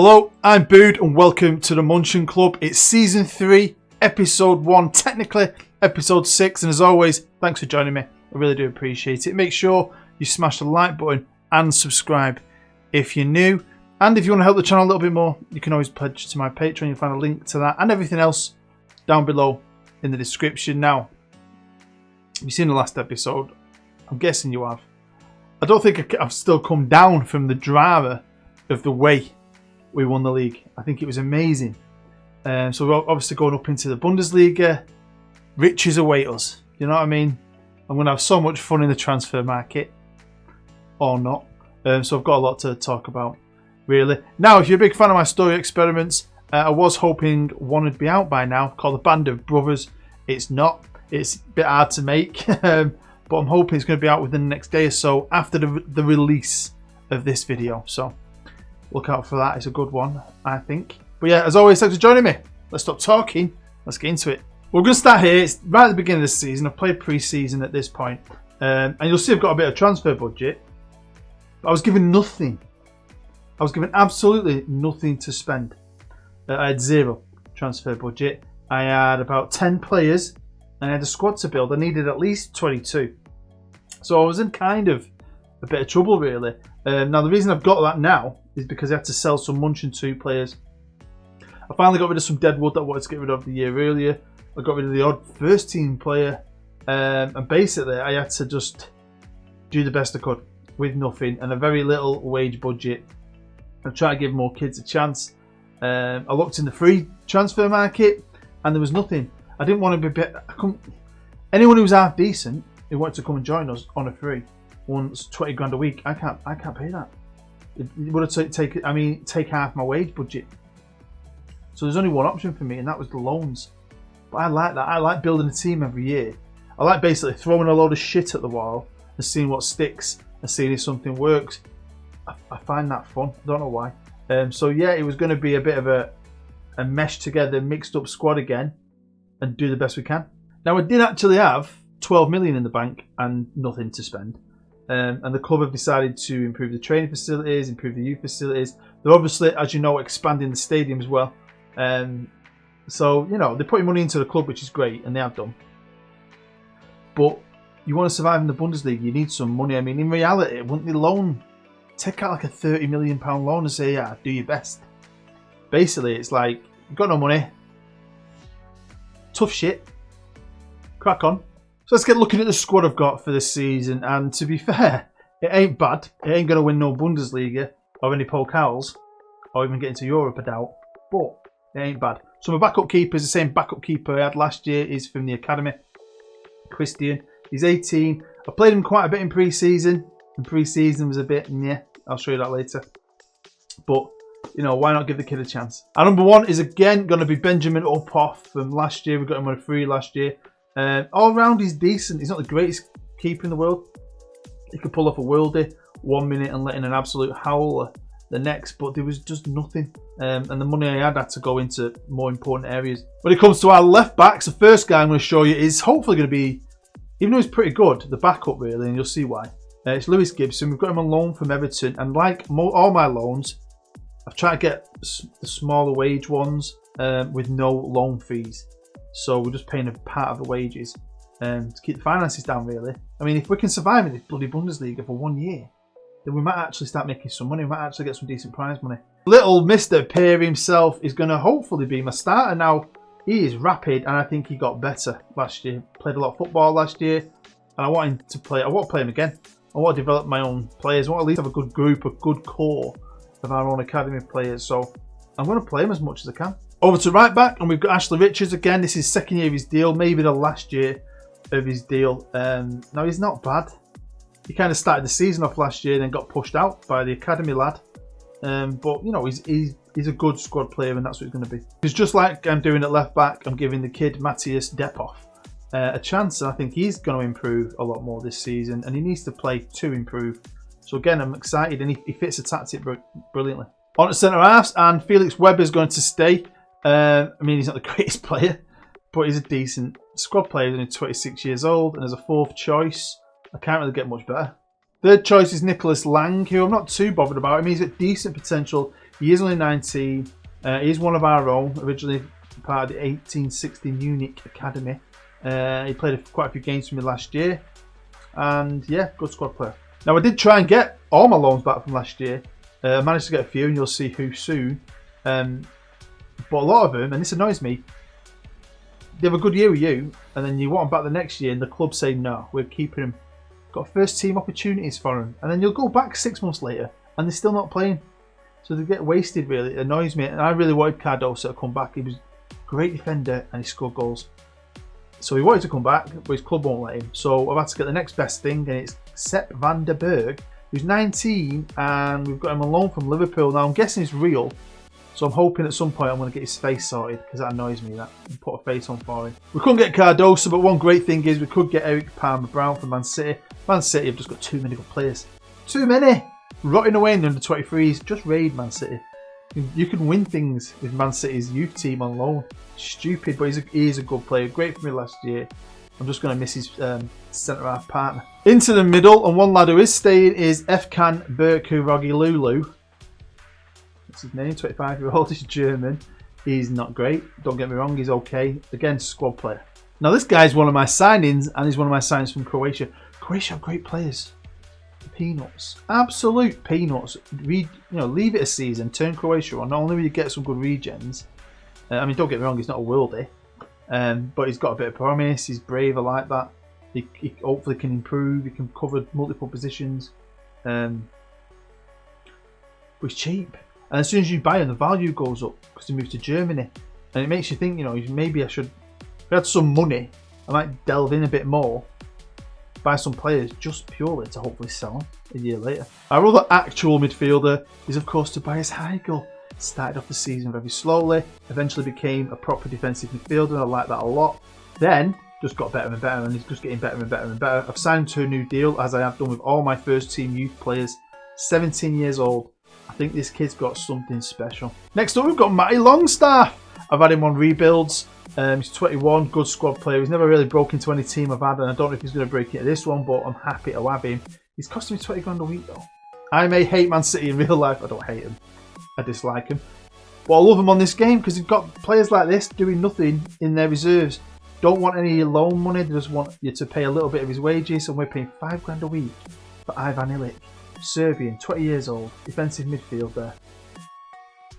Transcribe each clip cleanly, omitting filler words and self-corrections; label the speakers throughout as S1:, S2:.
S1: Hello, I'm Bood and welcome to the München Club. It's Season 3, Episode 1, technically Episode 6, and as always, thanks for joining me. I really do appreciate it. Make sure you smash the like button and subscribe if you're new. And if you want to help the channel a little bit more, you can always pledge to my Patreon. You'll find a link to that and everything else down below in the description. Now, have you seen the last episode? I'm guessing you have. I don't think I've still come down from the drama of the way we won the league. I think it was amazing. So we're obviously going up into the Bundesliga. Riches await us. You know what I mean? I'm going to have so much fun in the transfer market. Or not. So I've got a lot to talk about, really. Now, if you're a big fan of my story experiments, I was hoping one would be out by now, called The Band of Brothers. It's not. It's a bit hard to make. But I'm hoping it's going to be out within the next day or so after the release of this video. So look out for that. It's a good one, I think. But yeah, as always, thanks for joining me. Let's stop talking. Let's get into it. We're going to start here. It's right at the beginning of the season. I've played pre-season at this point. And you'll see I've got a bit of transfer budget. But I was given nothing. I was given absolutely nothing to spend. I had zero transfer budget. I had about 10 players. And I had a squad to build. I needed at least 22. So I was in kind of a bit of trouble, really. Now, the reason I've got that now is because I had to sell some München 2 players. I finally got rid of some deadwood that I wanted to get rid of the year earlier. I got rid of the odd first team player. And basically, I had to just do the best I could with nothing and a very little wage budget. I'm trying to give more kids a chance. I looked in the free transfer market and there was nothing. I didn't want to be... Anyone who's half decent who wanted to come and join us on a free wants 20 grand a week. I can't pay that. It would have take half my wage budget. So there's only one option for me, and that was the loans. But I like that. I like building a team every year. I like basically throwing a load of shit at the wall and seeing what sticks and seeing if something works. I find that fun. I don't know why. So yeah, it was going to be a bit of a meshed together, mixed up squad again, and do the best we can. Now, I did actually have 12 million in the bank and nothing to spend. And the club have decided to improve the training facilities, improve the youth facilities. They're obviously, as you know, expanding the stadium as well. So, you know, they're putting money into the club, which is great, and they have done. But you want to survive in the Bundesliga, you need some money. I mean, in reality, wouldn't they loan, take out like a £30 million loan and say, yeah, do your best. Basically, it's like, you've got no money. Tough shit. Crack on. So let's get looking at the squad I've got for this season. And to be fair, it ain't bad. It ain't going to win no Bundesliga or any Pokals or even get into Europe, I doubt. But it ain't bad. So my backup keeper is the same backup keeper I had last year. He's from the academy. Christian. He's 18. I played him quite a bit in pre-season. And pre-season was a bit, yeah, I'll show you that later. But, you know, why not give the kid a chance? Our number one is again going to be Benjamin Uphoff from last year. We got him on a free last year. All round he's decent. He's not the greatest keeper in the world. He could pull off a worldie 1 minute and let in an absolute howler the next, but there was just nothing. And the money I had to go into more important areas. When it comes to our left backs, the first guy I'm going to show you is hopefully going to be, even though he's pretty good, the backup really, and you'll see why. It's Lewis Gibson. We've got him on loan from Everton, and like all my loans, I've tried to get the smaller wage ones with no loan fees. So we're just paying a part of the wages to keep the finances down, really. I mean, if we can survive in this bloody Bundesliga for 1 year, then we might actually start making some money. We might actually get some decent prize money. Little Mr. Perry himself is going to hopefully be my starter now. He is rapid, and I think he got better last year. Played a lot of football last year, and I want him to play. I want to play him again. I want to develop my own players. I want to at least have a good group, a good core of our own academy players. So I'm going to play him as much as I can. Over to right back, and we've got Ashley Richards again. This is second year of his deal, maybe the last year of his deal. Now, he's not bad. He kind of started the season off last year and then got pushed out by the academy lad. But, you know, he's a good squad player, and that's what he's going to be. Because just like I'm doing at left back, I'm giving the kid Matthias Depov a chance. And I think he's going to improve a lot more this season, and he needs to play to improve. So, again, I'm excited, and he fits the tactic brilliantly. On to centre-halves, and Felix Weber is going to stay. I mean, he's not the greatest player, but he's a decent squad player. He's only 26 years old, and as a fourth choice, I can't really get much better. Third choice is Nicholas Lang, who I'm not too bothered about. I mean, he's got decent potential. He is only 19. He is one of our own, originally part of the 1860 Munich Academy. He played quite a few games for me last year. And yeah, good squad player. Now I did try and get all my loans back from last year. I managed to get a few, and you'll see who soon. But a lot of them, and this annoys me, they have a good year with you, and then you want them back the next year, and the club say no, we're keeping them. Got first team opportunities for them, and then you'll go back 6 months later, and they're still not playing. So they get wasted, really. It annoys me, and I really wanted Cardoso to come back. He was a great defender, and he scored goals. So he wanted to come back, but his club won't let him. So I've had to get the next best thing, and it's Sepp van der Berg, who's 19, and we've got him on loan from Liverpool. Now I'm guessing it's real. So I'm hoping at some point I'm going to get his face sorted, because that annoys me, that and put a face on for him. We couldn't get Cardoso, but one great thing is we could get Eric Palmer-Brown from Man City. Man City have just got too many good players. Too many! Rotting away in the under-23s. Just raid Man City. You can win things with Man City's youth team on loan. Stupid, but he is a good player. Great for me last year. I'm just going to miss his centre-half partner. Into the middle, and one lad who is staying is Efkan Berkurogilulu. His name, 25-year-old, he's German. He's not great, don't get me wrong, he's okay. Again, squad player. Now this guy's one of my signings, and he's one of my signings from Croatia. Croatia have great players. Peanuts. Absolute peanuts. Leave it a season, turn Croatia on. Not only will you get some good regens, I mean, don't get me wrong, he's not a worldie, but he's got a bit of promise, he's brave, I like that. He hopefully can improve, he can cover multiple positions. But he's cheap. And as soon as you buy him, the value goes up because he moves to Germany. And it makes you think, maybe if I had some money, I might delve in a bit more, buy some players just purely to hopefully sell them a year later. Our other actual midfielder is, of course, Tobias Heigl. Started off the season very slowly, eventually became a proper defensive midfielder. I like that a lot. Then, just got better and better, and he's just getting better and better and better. I've signed to a new deal, as I have done with all my first team youth players. 17 years old. I think this kid's got something special. Next up, we've got Matty Longstaff. I've had him on rebuilds. He's 21, good squad player. He's never really broke into any team I've had, and I don't know if he's going to break into this one, but I'm happy to have him. He's costing me 20 grand a week, though. I may hate Man City in real life. I don't hate him. I dislike him. But I love him on this game because he's got players like this doing nothing in their reserves. Don't want any loan money. They just want you to pay a little bit of his wages, and we're paying 5 grand a week for Ivan Ilic. Serbian, 20 years old, defensive midfielder.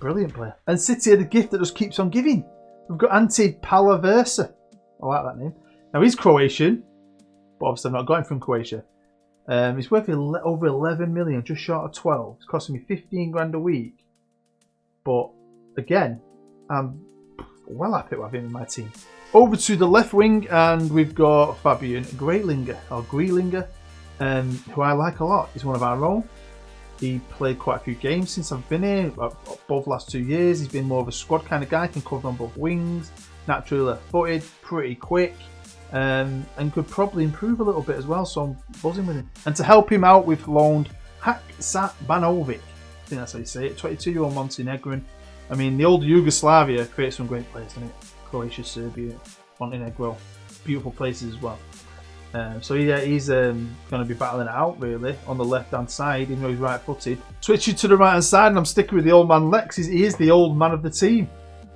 S1: Brilliant player. And City are the gift that just keeps on giving. We've got Ante Palaversa. I like that name. Now he's Croatian, but obviously I've not got him from Croatia. He's worth over 11 million, just short of 12. It's costing me 15 grand a week. But again, I'm well happy to have him in my team. Over to the left wing, and we've got Fabian Greilinger, who I like a lot. He's one of our own. He played quite a few games since I've been here, both last 2 years. He's been more of a squad kind of guy, can cover on both wings, naturally left-footed, pretty quick, and could probably improve a little bit as well, so I'm buzzing with him. And to help him out, we've loaned Haksabanovic, I think that's how you say it, 22-year-old Montenegrin. I mean, the old Yugoslavia creates some great players, doesn't it? Croatia, Serbia, Montenegro, beautiful places as well. So yeah, he's going to be battling it out really on the left-hand side, even though he's right-footed. Switching to the right-hand side, and I'm sticking with the old man Lex. He is the old man of the team.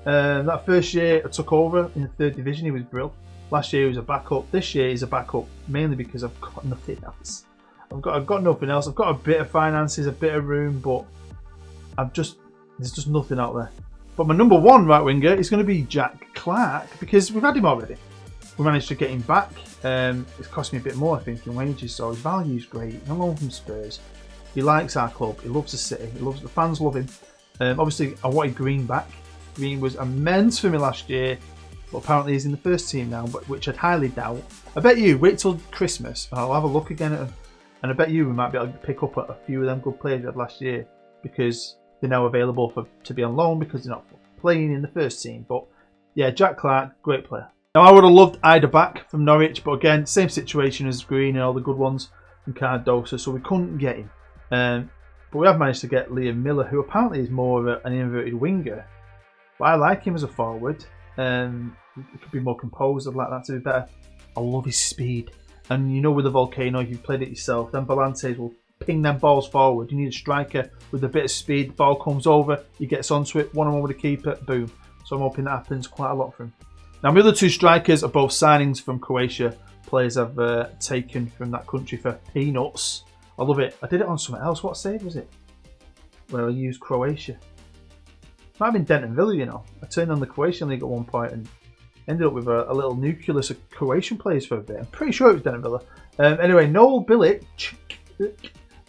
S1: That first year I took over in the 3rd division, he was brilliant. Last year he was a backup. This year he's a backup mainly because I've got nothing else. I've got nothing else. I've got a bit of finances, a bit of room, but there's just nothing out there. But my number one right winger is going to be Jack Clark because we've had him already. We managed to get him back. It's cost me a bit more, I think, in wages, so his value's great. He's on loan from Spurs. He likes our club. He loves the city. The fans love him. Obviously, I wanted Green back. Green was immense for me last year, but apparently he's in the first team now, which I'd highly doubt. I bet you wait till Christmas and I'll have a look again at him, and I bet you we might be able to pick up a few of them good players we had last year because they're now available to be on loan because they're not playing in the first team. But yeah, Jack Clark, great player. Now I would have loved Ida back from Norwich, but again, same situation as Green and all the good ones from Cardoso, so we couldn't get him. But we have managed to get Liam Miller, who apparently is more of an inverted winger. But I like him as a forward. He could be more composed. I'd like that to be better. I love his speed. And you know with the VOLCANO, if you've played it yourself, then Volantes will ping them balls forward. You need a striker with a bit of speed. The ball comes over, he gets onto it, one-on-one with the keeper, boom. So I'm hoping that happens quite a lot for him. Now, my other two strikers are both signings from Croatia. Players I've taken from that country for peanuts. I love it. I did it on something else. What save was it? Where I used Croatia. Might have been Denton Villa, you know. I turned on the Croatian league at one point and ended up with a little nucleus of Croatian players for a bit. I'm pretty sure it was Denton Villa. Anyway, Noel Bilic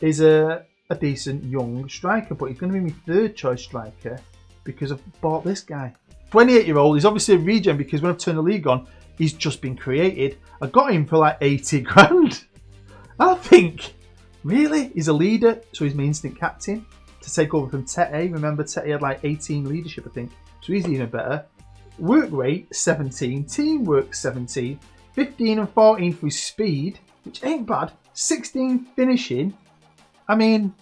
S1: is a decent young striker, but he's going to be my third choice striker because I've bought this guy. 28-year-old. He's obviously a regen because when I've turned the league on, he's just been created. I got him for like 80 grand. I think, really? He's a leader, so he's my instant captain to take over from Tete. Remember, Tete had like 18 leadership, I think. So he's even better. Work rate, 17. Teamwork, 17. 15 and 14 for his speed, which ain't bad. 16 finishing. I mean,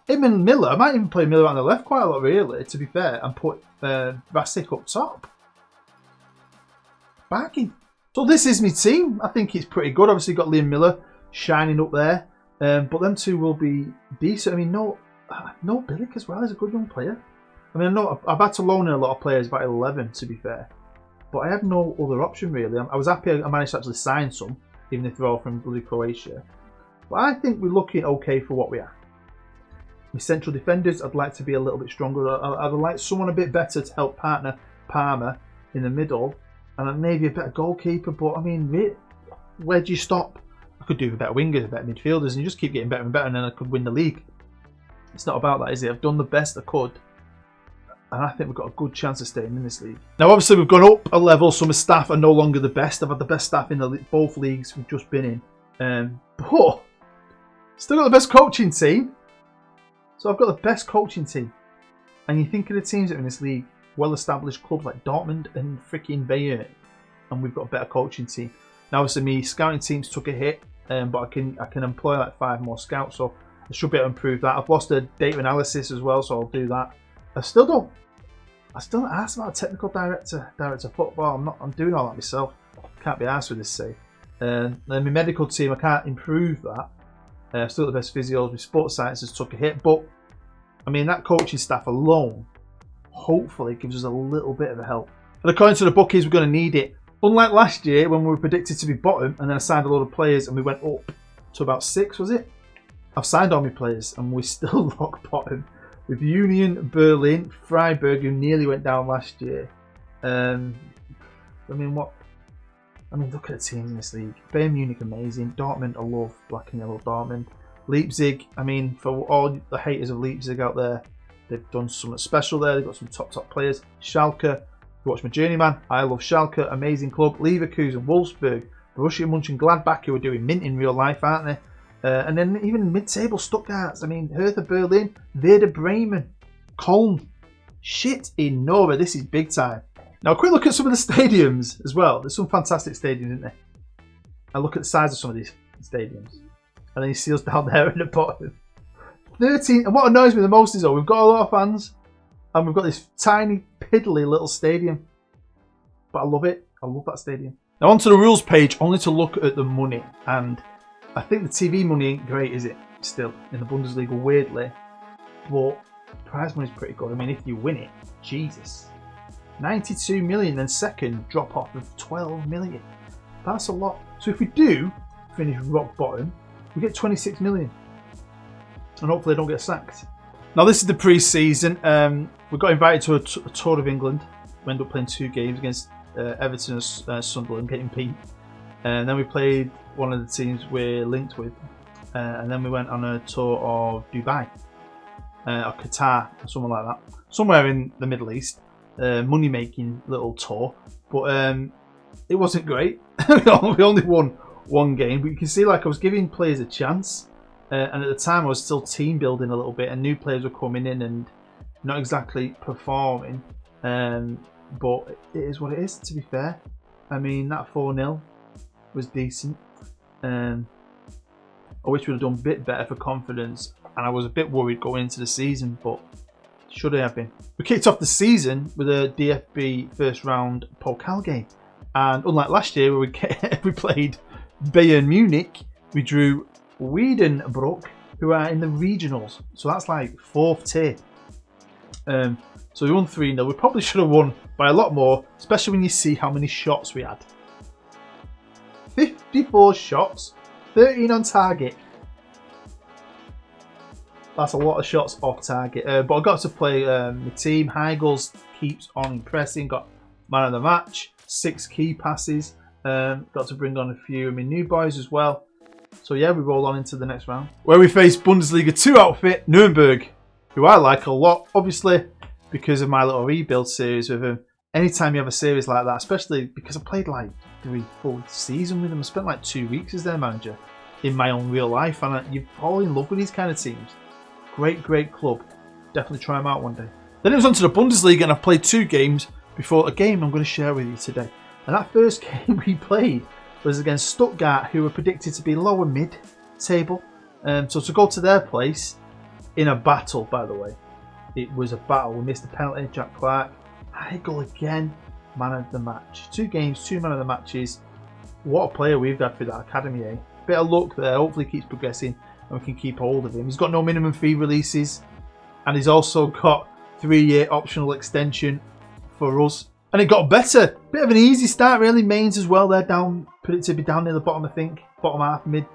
S1: him and Miller, I might even play Miller on the left quite a lot, really, to be fair, and put Vasic up top. Backing. So this is my team. I think it's pretty good. Obviously, got Liam Miller shining up there. But them two will be decent. I mean, no Bilic as well is a good young player. I mean, I've had to loan in a lot of players, about 11 to be fair. But I have no other option really. I was happy I managed to actually sign some, even if they're all from bloody Croatia. But I think we're looking okay for what we are. My central defenders, I'd like to be a little bit stronger. I'd like someone a bit better to help partner Palmer in the middle. And maybe a better goalkeeper. But I mean, where do you stop? I could do with better wingers, better midfielders, and you just keep getting better and better, and then I could win the league. It's not about that, is it? I've done the best I could. And I think we've got a good chance of staying in this league. Now, obviously, we've gone up a level. Some of staff are no longer the best. I've had the best staff in both leagues we've just been in. But still got the best coaching team. So I've got the best coaching team. And you think of the teams that are in this league, well-established clubs like Dortmund and freaking Bayern. And we've got a better coaching team. Now, obviously, my scouting teams took a hit. But I can employ like 5 more scouts. So I should be able to improve that. I've lost a data analysis as well, so I'll do that. I still don't ask about a technical director of football. I'm doing all that myself. Can't be asked with this save. Then my medical team, I can't improve that. Still the best physios. My sports sciences took a hit, but I mean that coaching staff alone, hopefully, gives us a little bit of a help. And according to the bookies, we're going to need it. Unlike last year when we were predicted to be bottom, and then I signed a load of players and we went up to about 6, was it? I've signed all my players and we're still rock bottom. With Union Berlin, Freiburg, who nearly went down last year. I mean, look at the teams in this league. Bayern Munich, amazing. Dortmund, I love black and yellow Dortmund. Leipzig, I mean, for all the haters of Leipzig out there, they've done something special there. They've got some top players. Schalke, you watch my journeyman. I love Schalke, amazing club. Leverkusen, Wolfsburg, Borussia Mönchengladbach, who are doing mint in real life, aren't they? And then even mid-table Stuttgart. I mean, Hertha Berlin, Werder Bremen, Köln. Shit in Nova. This is big time. Now, a quick look at some of the stadiums as well. There's some fantastic stadiums, isn't there? I look at the size of some of these stadiums. And then you see us down there at the bottom. 13. And what annoys me the most is, though, we've got a lot of fans. And we've got this tiny, piddly little stadium. But I love it. I love that stadium. Now, onto the rules page, only to look at the money. And I think the TV money ain't great, is it? Still, in the Bundesliga, weirdly. But prize money's pretty good. I mean, if you win it, Jesus. 92 million, then second drop off of 12 million. That's a lot. So if we do finish rock bottom, we get 26 million. And hopefully I don't get sacked. Now, this is the pre-season. We got invited to a tour of England. We ended up playing 2 games against Everton and Sunderland, getting beat. And then we played one of the teams we're linked with. And then we went on a tour of Dubai. Or Qatar, or somewhere like that. Somewhere in the Middle East. Money-making little tour. But it wasn't great. We only won 1 game. But you can see, like, I was giving players a chance. And at the time, I was still team building a little bit. And new players were coming in and not exactly performing. But it is what it is, to be fair. I mean, that 4-0 was decent. I wish we'd have done a bit better for confidence, and I was a bit worried going into the season, but should I have been? We kicked off the season with a DFB first round Pokal game, and unlike last year where we played Bayern Munich, we drew Wiedenbrock who are in the regionals. So that's like 4th tier. So we won 3-0. We probably should have won by a lot more, especially when you see how many shots we had. 54 shots, 13 on target. That's a lot of shots off target. But I got to play my team. Heigls keeps on impressing. Got man of the match, 6 key passes. Got to bring on a few of my new boys as well. So yeah, we roll on into the next round, where we face Bundesliga 2 outfit Nuremberg, who I like a lot, obviously because of my little rebuild series with him. Anytime you have a series like that, especially because I played like 3 full seasons with him, I spent like 2 weeks as their manager in my own real life, and you fall in love with these kind of teams. Great club. Definitely try them out one day. Then it was on to the Bundesliga, and I've played 2 games before a game I'm going to share with you today. And that first game we played was against Stuttgart, who were predicted to be lower mid-table. So to go to their place in a battle, by the way. It was a battle. We missed a penalty, Jack Clark. High goal again, man of the match. 2 games, 2 man of the matches. What a player we've had for that academy, eh? Bit of luck there. Hopefully he keeps progressing and we can keep hold of him. He's got no minimum fee releases, and he's also got 3-year optional extension for us. And it got better. Bit of an easy start really. Mainz as well. They're down, predicted to be down near the bottom, I think. Bottom half, mid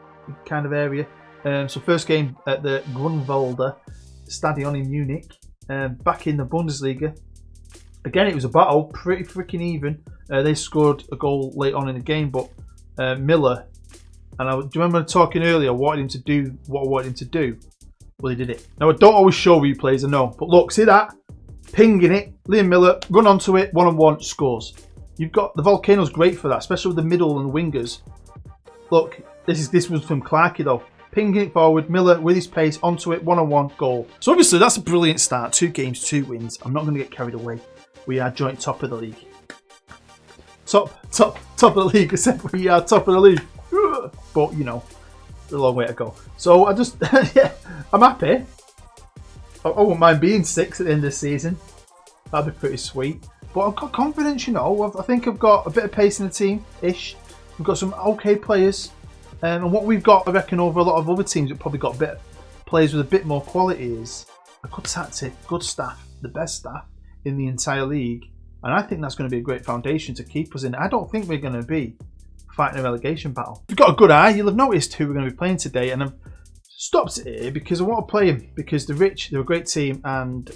S1: kind of area. So first game at the Grunwalder Stadion in Munich. Back in the Bundesliga. Again, it was a battle. Pretty freaking even. They scored a goal late on in the game, but Miller, and do you remember talking earlier, wanted him to do what I wanted him to do? Well, he did it. Now, I don't always show replays, I know. But look, see that? Pinging it. Liam Miller, run onto it, one-on-one, scores. You've got the VOLCANO's great for that, especially with the middle and wingers. Look, this was from Clarkey though. Pinging it forward, Miller with his pace, onto it, one-on-one, goal. So obviously that's a brilliant start. 2 games, 2 wins. I'm not going to get carried away. We are joint top of the league. Top of the league. I said we are top of the league. But, you know, a long way to go. So I just, yeah, I'm happy. I wouldn't mind being 6 at the end of the season. That'd be pretty sweet. But I've got confidence, you know. I think I've got a bit of pace in the team-ish. We've got some okay players. And what we've got, I reckon, over a lot of other teams that probably got players with a bit more quality is a good tactic, good staff, the best staff in the entire league. And I think that's going to be a great foundation to keep us in. I don't think we're going to be fighting a relegation battle. If you've got a good eye, you'll have noticed who we're going to be playing today. And I've stopped it here because I want to play them. Because the Rich, they're a great team. And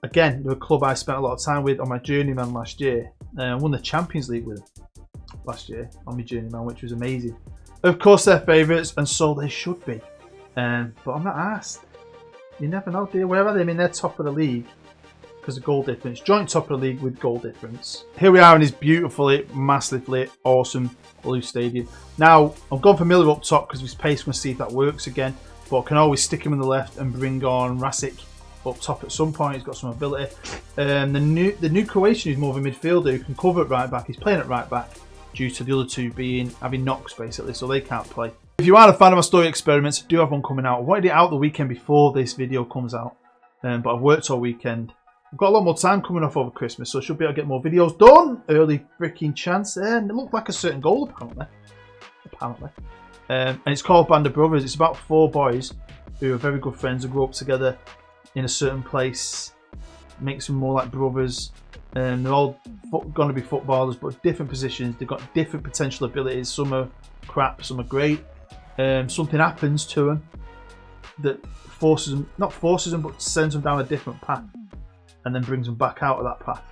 S1: again, they're a club I spent a lot of time with on my journeyman last year. I won the Champions League with them last year on my journeyman, which was amazing. Of course, they're favourites, and so they should be. But I'm not asked. You never know, dear. Where are they? I mean, they're top of the league because of goal difference. Joint top of the league with goal difference. Here we are in this beautifully, massively awesome blue stadium. Now, I've gone for Miller up top because of his pace. We'll see if that works again. But I can always stick him on the left and bring on Rasic up top at some point. He's got some ability. The new Croatian who's more of a midfielder who can cover at right back. He's playing at right back due to the other 2 having knocks basically, so they can't play. If you are a fan of my story experiments, I do have one coming out. I wanted it out the weekend before this video comes out, but I've worked all weekend. I've got a lot more time coming off over Christmas, so I should be able to get more videos done. Early freaking chance there, and it looked like a certain goal apparently. And it's called Band of Brothers. It's about 4 boys who are very good friends who grew up together in a certain place, makes them more like brothers. They're all going to be footballers, but different positions. They've got different potential abilities. Some are crap, some are great. Something happens to them that not forces them, but sends them down a different path, and then brings them back out of that path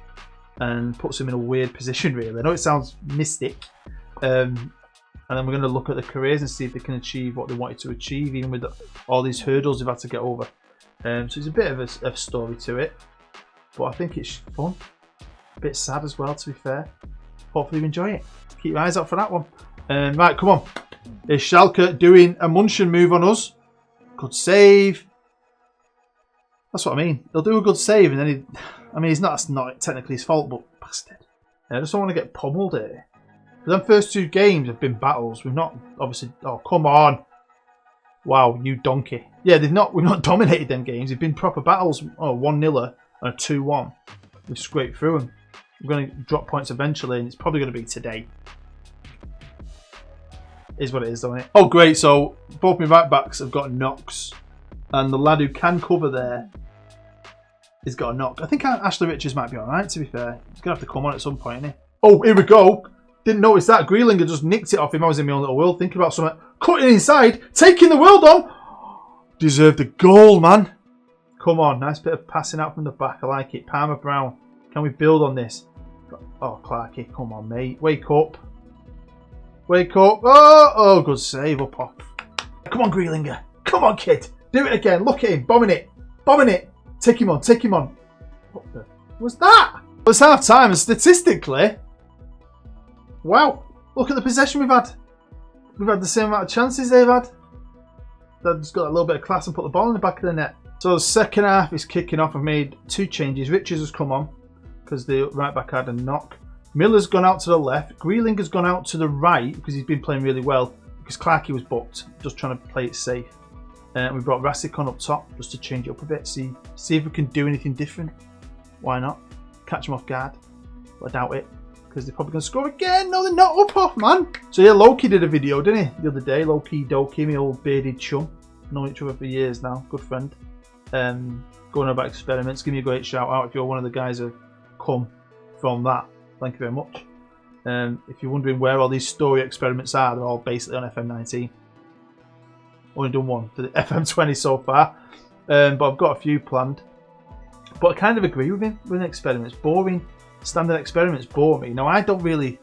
S1: and puts them in a weird position. Really, I know it sounds mystic. And then we're going to look at the careers and see if they can achieve what they wanted to achieve, even with all these hurdles they've had to get over. So it's a bit of a story to it, but I think it's fun. A bit sad as well, to be fair. Hopefully you enjoy it. Keep your eyes out for that one. Right, come on. Is Schalke doing a München move on us? Good save. That's what I mean. They'll do a good save, and then that's not technically his fault, but bastard. I just don't want to get pummeled here. Because them first 2 games have been battles. We've not obviously. Oh, come on. Wow, you donkey. Yeah, we've not dominated them games. They've been proper battles. Oh, 1-0 and a 2-1. We've scraped through them. We're going to drop points eventually, and it's probably going to be today. Is what it is, don't it? Oh, great. So both my right backs have got knocks. And the lad who can cover there has got a knock. I think Ashley Richards might be alright, to be fair. He's going to have to come on at some point, isn't he? Oh, here we go. Didn't notice that. Grealinger just nicked it off him. I was in my own little world thinking about something. Cutting inside. Taking the world on. Deserved a goal, man. Come on. Nice bit of passing out from the back. I like it. Palmer Brown. Can we build on this? Oh, Clarkey. Come on, mate. Wake up. Wake up. Oh, good save. Up off. Come on, Grealinger. Come on, kid. Do it again. Look at him. Bombing it. Bombing it. Take him on. Take him on. What the was that? Well, it's half time, and statistically, wow. Look at the possession we've had. We've had the same amount of chances they've had. They've just got a little bit of class and put the ball in the back of the net. So the second half is kicking off. I've made 2 changes. Richards has come on because the right back had a knock. Miller's gone out to the left. Grealinger's gone out to the right because he's been playing really well because Clarkey was booked. Just trying to play it safe. We brought Rasic on up top just to change it up a bit. See if we can do anything different. Why not? Catch them off guard. But I doubt it because they're probably going to score again. No, they're not. Up off, man. So yeah, Loki did a video, didn't he, the other day? Loki Doki, my old bearded chum. Known each other for years now. Good friend. Going on about experiments. Give me a great shout out if you're one of the guys who come from that. Thank you very much. If you're wondering where all these story experiments are, they're all basically on FM19. Only done one for the FM20 so far, but I've got a few planned. But I kind of agree with him with experiments. Boring. Standard experiments bore me. Now, I don't really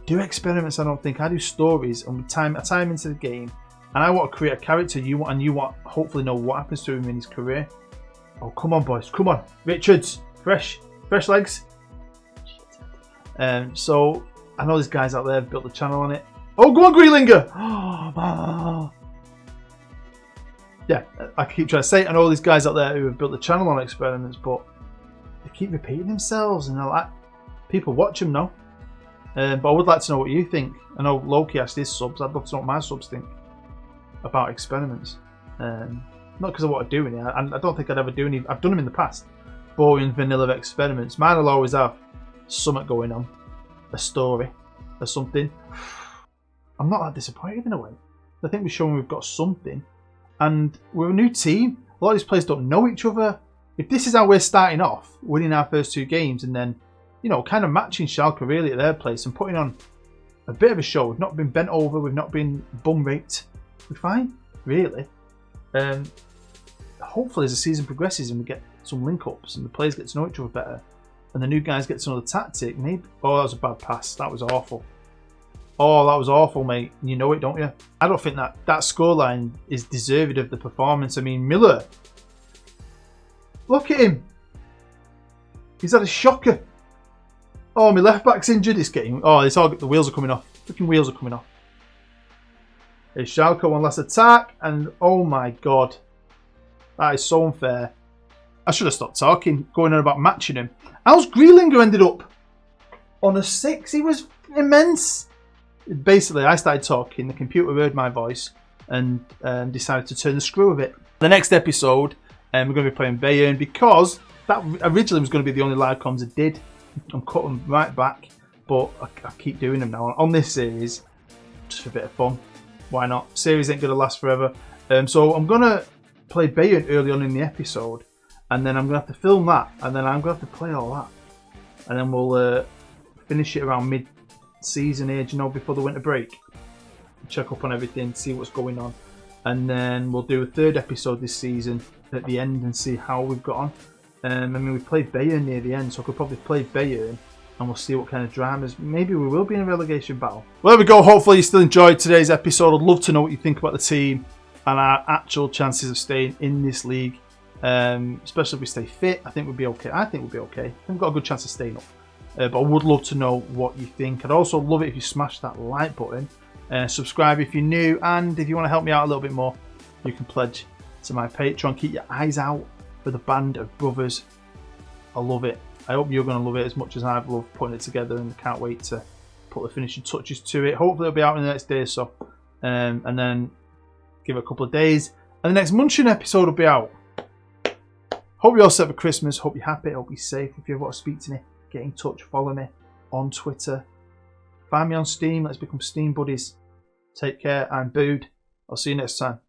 S1: do experiments, I don't think. I do stories, and I time into the game, and I want to create a character you want hopefully know what happens to him in his career. Oh, come on, boys. Come on. Richards. Fresh legs. So, I know these guys out there have built the channel on it. Oh, go on, Grealinger. Oh. Yeah, I keep trying to say it. I know all these guys out there who have built the channel on experiments, but they keep repeating themselves, and people watch them now. But I would like to know what you think. I know Loki asked his subs. I'd love to know what my subs think about experiments. Not because of what I'm doing here. I don't think I'd ever do any. I've done them in the past. Boring vanilla experiments. Mine will always have something going on, a story, or something. I'm not that disappointed in a way. I think we're showing we've got something. And we're a new team. A lot of these players don't know each other. If this is how we're starting off, winning our first 2 games, and then, kind of matching Schalke really at their place and putting on a bit of a show. We've not been bent over. We've not been bum raped. We're fine, really. Hopefully, as the season progresses and we get some link-ups and the players get to know each other better, and the new guys get to know the tactic, maybe. Oh, that was a bad pass. That was awful. Oh, that was awful, mate. You know it, don't you? I don't think that scoreline is deserving of the performance. I mean, Miller. Look at him. He's had a shocker. Oh, my left back's injured this game. Oh, the wheels are coming off. Freaking wheels are coming off. Here's Schalke, one last attack. And oh my God. That is so unfair. I should have stopped talking, going on about matching him. How's Grealinger ended up on a 6? He was immense. Basically, I started talking, the computer heard my voice and decided to turn the screw of it. The next episode, we're going to be playing Bayern because that originally was going to be the only live comms I did. I'm cutting right back, but I keep doing them now on this series, just for a bit of fun. Why not? Series ain't going to last forever. So I'm going to play Bayern early on in the episode, and then I'm going to have to film that, and then I'm going to have to play all that. And then we'll finish it around mid-season age, before the winter break. Check up on everything, see what's going on. And then we'll do a 3rd episode this season at the end and see how we've got on. We played Bayern near the end, so I could probably play Bayern and we'll see what kind of dramas. Maybe we will be in a relegation battle. Well, there we go. Hopefully you still enjoyed today's episode. I'd love to know what you think about the team and our actual chances of staying in this league. Especially if we stay fit, I think we'll be okay. I think we'll be okay. I think we've got a good chance of staying up. But I would love to know what you think. I'd also love it if you smash that like button. Subscribe if you're new. And if you want to help me out a little bit more, you can pledge to my Patreon. Keep your eyes out for the band of brothers. I love it. I hope you're going to love it as much as I've loved putting it together. And I can't wait to put the finishing touches to it. Hopefully it'll be out in the next day or so. And then give it a couple of days. And the next München episode will be out. Hope you're all set for Christmas. Hope you're happy. Hope you're safe. If you ever want to speak to me, get in touch. Follow me on Twitter. Find me on Steam. Let's become Steam buddies. Take care. I'm Booed. I'll see you next time.